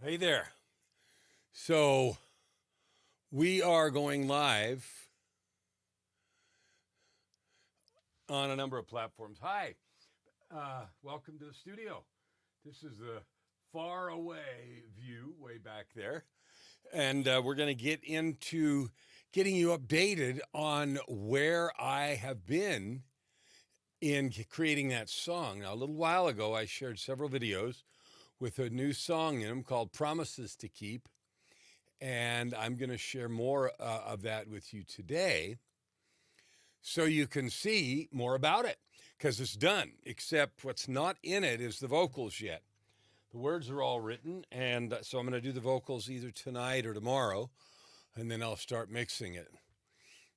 Hey there. So we are going live on a number of platforms. Hi, welcome to the studio. This is the far away view way back there. And we're going to get into getting you updated on where I have been in creating that song. Now, a little while ago, I shared several videos with a new song in them called Promises to Keep. And I'm going to share more of that with you today so you can see more about it because it's done, except what's not in it is the vocals yet. The words are all written, and so I'm going to do the vocals either tonight or tomorrow, and then I'll start mixing it.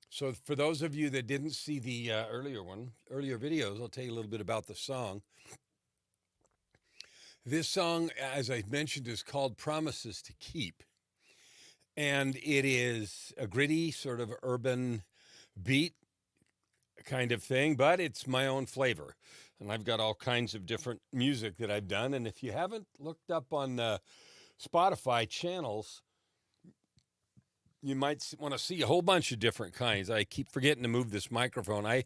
So for those of you that didn't see the earlier videos, I'll tell you a little bit about the song. This song, as I mentioned, is called Promises to Keep. And it is a gritty sort of urban beat kind of thing, but it's my own flavor. And I've got all kinds of different music that I've done. And if you haven't looked up on the Spotify channels, you might want to see a whole bunch of different kinds. I keep forgetting to move this microphone. I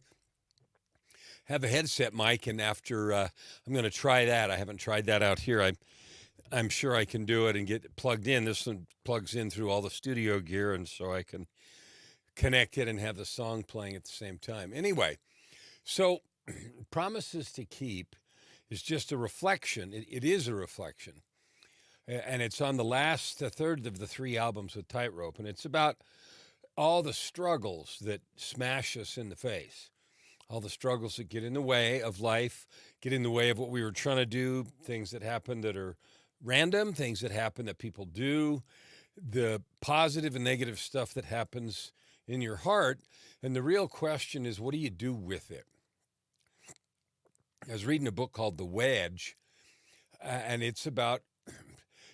have a headset mic, and after I'm going to try that. I haven't tried that out here. I'm sure I can do it and get it plugged in. This one plugs in through all the studio gear, and so I can connect it and have the song playing at the same time. Anyway, so Promises to Keep is just a reflection. It is a reflection. And it's on the last third of the 3 albums with Tightrope, and it's about all the struggles that smash us in the face. All the struggles that get in the way of life, get in the way of what we were trying to do, things that happen that are random, things that happen that people do, the positive and negative stuff that happens in your heart. And the real question is, what do you do with it? I was reading a book called The Wedge, and it's about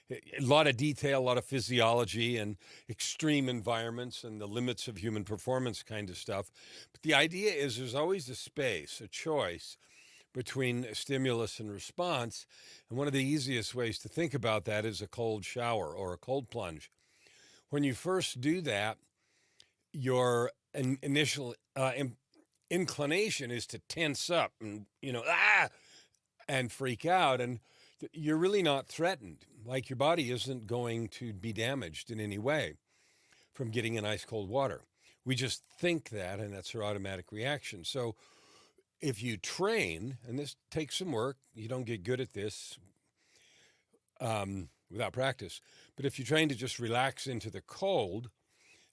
a lot of detail, a lot of physiology and extreme environments and the limits of human performance kind of stuff. But the idea is there's always a space, a choice between stimulus and response. And one of the easiest ways to think about that is a cold shower or a cold plunge. When you first do that, your initial inclination is to tense up and, and freak out. And you're really not threatened. Like, your body isn't going to be damaged in any way from getting in ice cold water. We just think that, and that's our automatic reaction. So if you train, and this takes some work, you don't get good at this without practice, but if you train to just relax into the cold,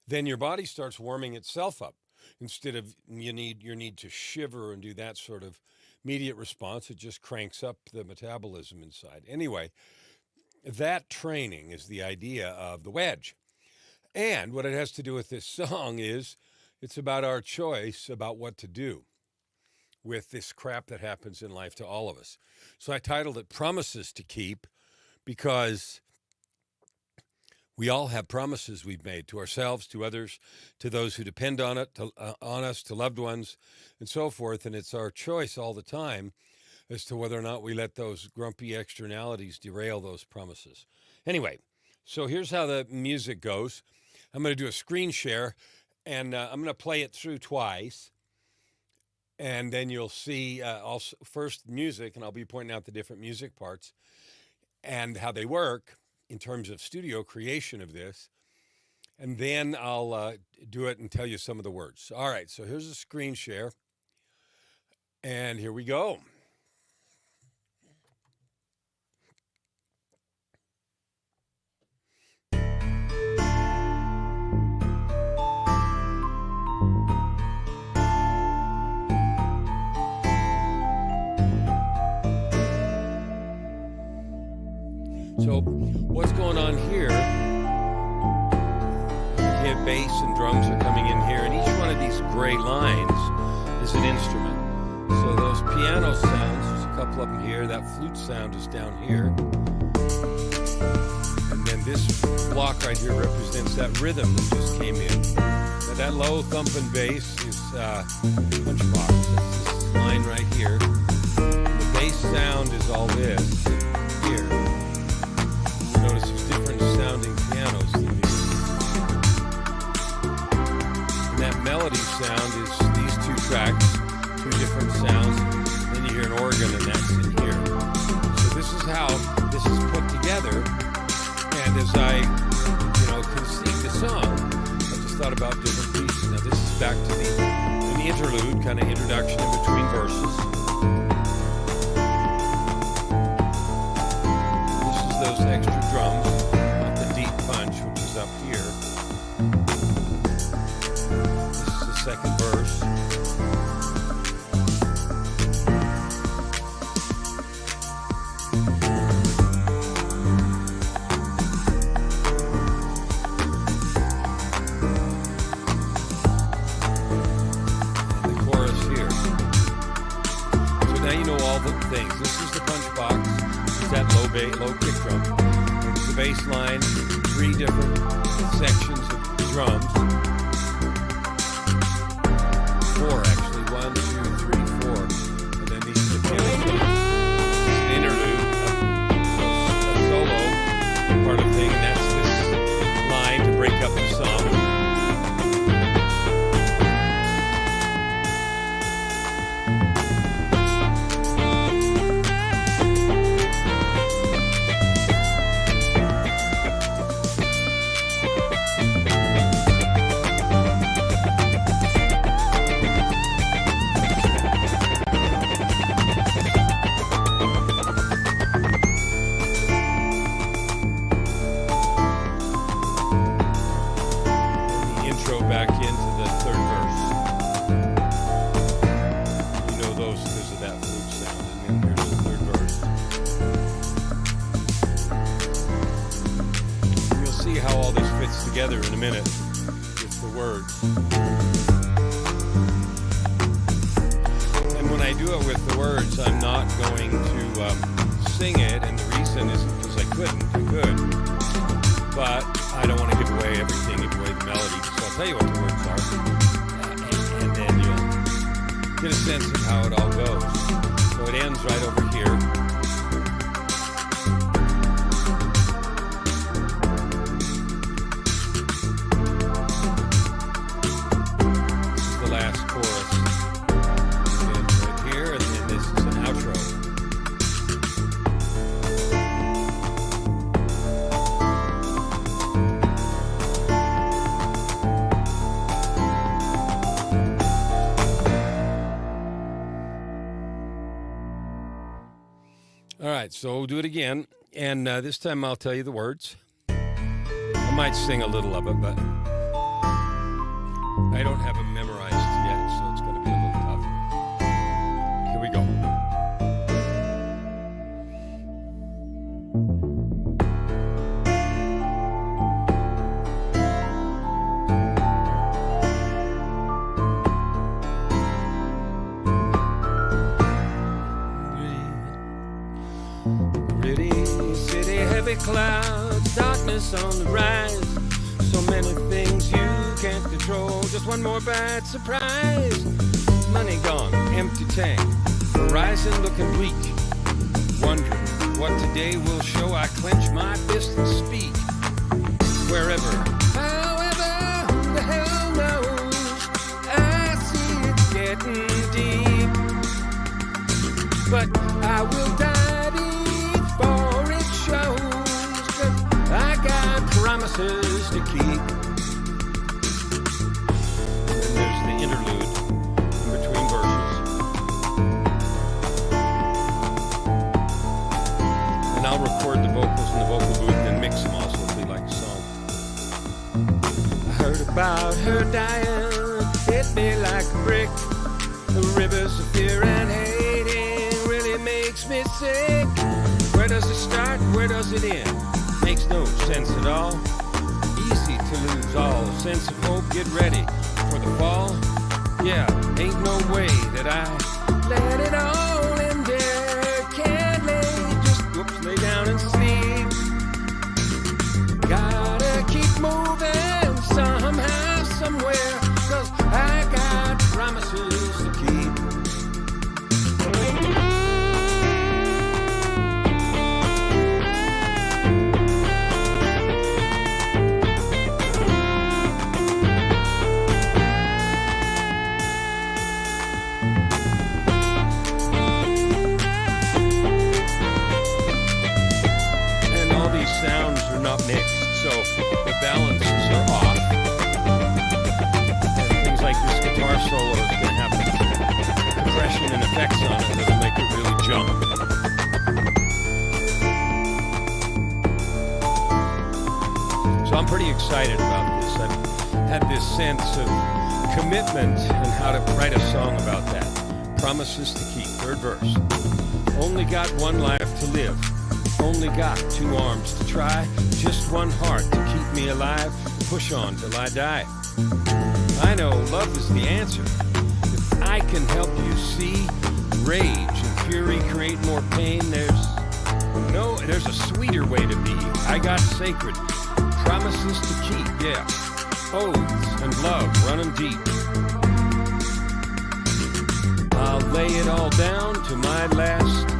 then your body starts warming itself up. Instead of your need to shiver and do that sort of immediate response, it just cranks up the metabolism inside. Anyway, that training is the idea of The Wedge. And what it has to do with this song is it's about our choice about what to do with this crap that happens in life to all of us. So I titled it Promises to Keep because we all have promises we've made to ourselves, to others, to those who depend on it, on us, to loved ones, and so forth. And it's our choice all the time as to whether or not we let those grumpy externalities derail those promises. Anyway, so here's how the music goes. I'm going to do a screen share, and I'm going to play it through twice. And then you'll see also first music, and I'll be pointing out the different music parts and how they work in terms of studio creation of this. And then I'll do it and tell you some of the words. All right, so here's a screen share. And here we go. So what's going on here? Hit bass and drums are coming in here, and each one of these gray lines is an instrument. So those piano sounds, there's a couple of them here. That flute sound is down here. And then this block right here represents that rhythm that just came in. Now that low thumping bass is punchbox. That's this line right here. The bass sound is all this here. Notice there's melody sound is these two tracks, two different sounds. Then you hear an organ, and that's in here. So this is how this is put together. And as I, conceived the song, I just thought about different pieces. Now this is back to the interlude, kind of introduction in between verses. This is those extra drums, not the deep punch, which is up here. This is the second verse. Things. This is the punch box. This is that low kick drum. It's the bass line. 3 different sections of drums. 4 actually. 1, 2, 3, 4. And then these are the piano drums. This is an interlude, a solo part of the thing, and that's this line to break up the song. Back into the third verse. You know those because of that flute sound. And then here's the third verse. And you'll see how all this fits together in a minute with the words. And when I do it with the words, I'm not going to sing it, and the reason isn't because I couldn't. I could. But I don't want to give away everything, give away the melody. So I'll tell you what the words are, and then you'll get a sense of how it all goes. So it ends right over here. This is the last chorus. It ends right here, and then this is an outro. All right, so we'll do it again, and this time I'll tell you the words. I might sing a little of it, but I don't have them memorized yet, so it's going to be a little tough. Here we go. Clouds, darkness on the rise. So many things you can't control. Just one more bad surprise. Money gone, empty tank. Horizon looking bleak. Wondering what today will show. I clench my fist and speak. Wherever, however, who the hell knows? I see it's getting deep. But I will dive in for it shows. I got promises to keep. And then there's the interlude in between verses. And I'll record the vocals in the vocal booth and mix them all so it'll be like a song. I heard about her dying, hit me like a brick. The rivers of fear and hating really makes me sick. Where does it start? Where does it end? Makes no sense at all. Easy to lose all sense of hope. Get ready for the fall. Yeah, ain't no way that I let it all in there. Can't lay down and sleep. Gotta keep moving somehow, somewhere, 'cause I got promises to keep. beats on it that'll make it really jump. So I'm pretty excited about this. I've had this sense of commitment and how to write a song about that. Promises to keep, third verse. Only got one life to live. Only got two arms to try. Just one heart to keep me alive. Push on till I die. I know love is the answer. If I can help you see rage and fury create more pain, there's a sweeter way to be. I got sacred promises to keep, yeah. Oaths and love running deep. I'll lay it all down to my last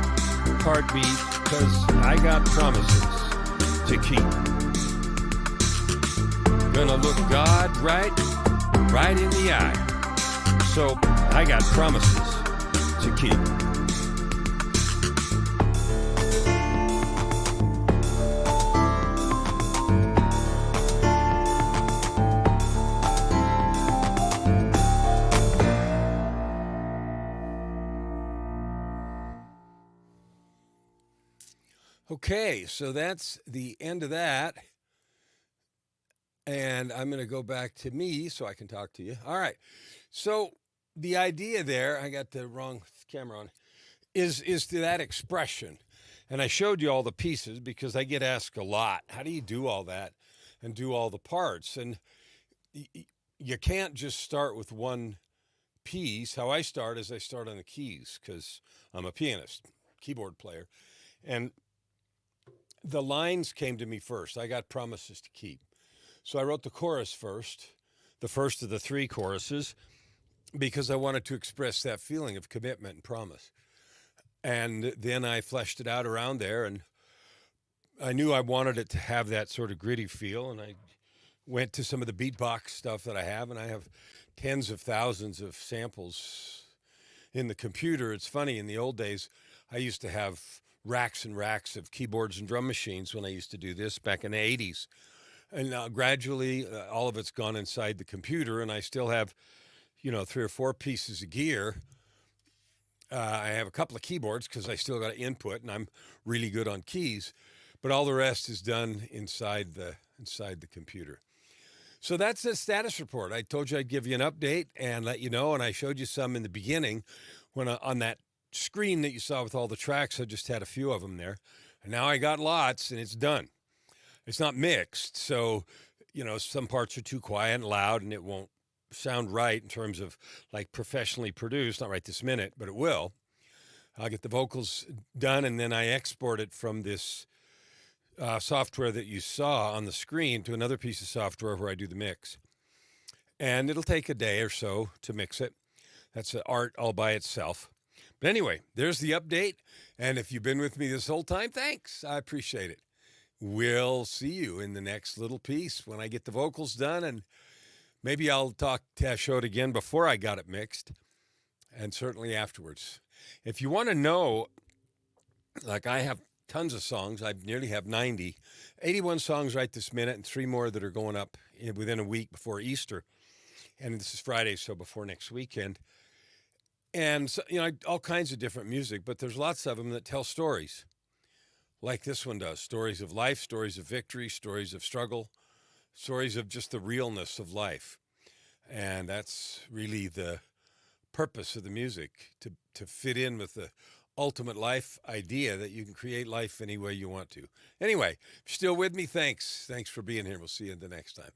heartbeat, 'cause I got promises to keep. Gonna look God right in the eye. So I got promises to keep. Okay, so that's the end of that. And I'm going to go back to me so I can talk to you. All right. So the idea there, I got the wrong camera on, is to that expression. And I showed you all the pieces because I get asked a lot, how do you do all that and do all the parts? And you can't just start with one piece. How I start is I start on the keys because I'm a pianist, keyboard player. And the lines came to me first. I got promises to keep. So I wrote the chorus first, the first of the three choruses, because I wanted to express that feeling of commitment and promise. And then I fleshed it out around there, and I knew I wanted it to have that sort of gritty feel, and I went to some of the beatbox stuff that I have, and I have tens of thousands of samples in the computer. It's funny, in the old days, I used to have racks and racks of keyboards and drum machines when I used to do this back in the 80s. And now gradually, all of it's gone inside the computer, and I still have, 3 or 4 pieces of gear. I have a couple of keyboards because I still got input, and I'm really good on keys. But all the rest is done inside the computer. So that's the status report. I told you I'd give you an update and let you know, and I showed you some in the beginning when on that screen that you saw with all the tracks. I just had a few of them there, and now I got lots, and it's done. It's not mixed, so some parts are too quiet and loud, and it won't sound right in terms of like professionally produced. Not right this minute, but it will. I'll get the vocals done, and then I export it from this software that you saw on the screen to another piece of software where I do the mix, and it'll take a day or so to mix it. That's an art all by itself. But anyway, there's the update. And if you've been with me this whole time, thanks. I appreciate it. We'll see you in the next little piece when I get the vocals done. And maybe I'll show it again before I got it mixed, and certainly afterwards. If you want to know, like I have tons of songs. I nearly have 90. 81 songs right this minute, and 3 more that are going up within a week before Easter. And this is Friday, so before next weekend. And, so, all kinds of different music, but there's lots of them that tell stories, like this one does. Stories of life, stories of victory, stories of struggle, stories of just the realness of life. And that's really the purpose of the music, to fit in with the ultimate life idea that you can create life any way you want to. Anyway, if you're still with me, thanks. Thanks for being here. We'll see you the next time.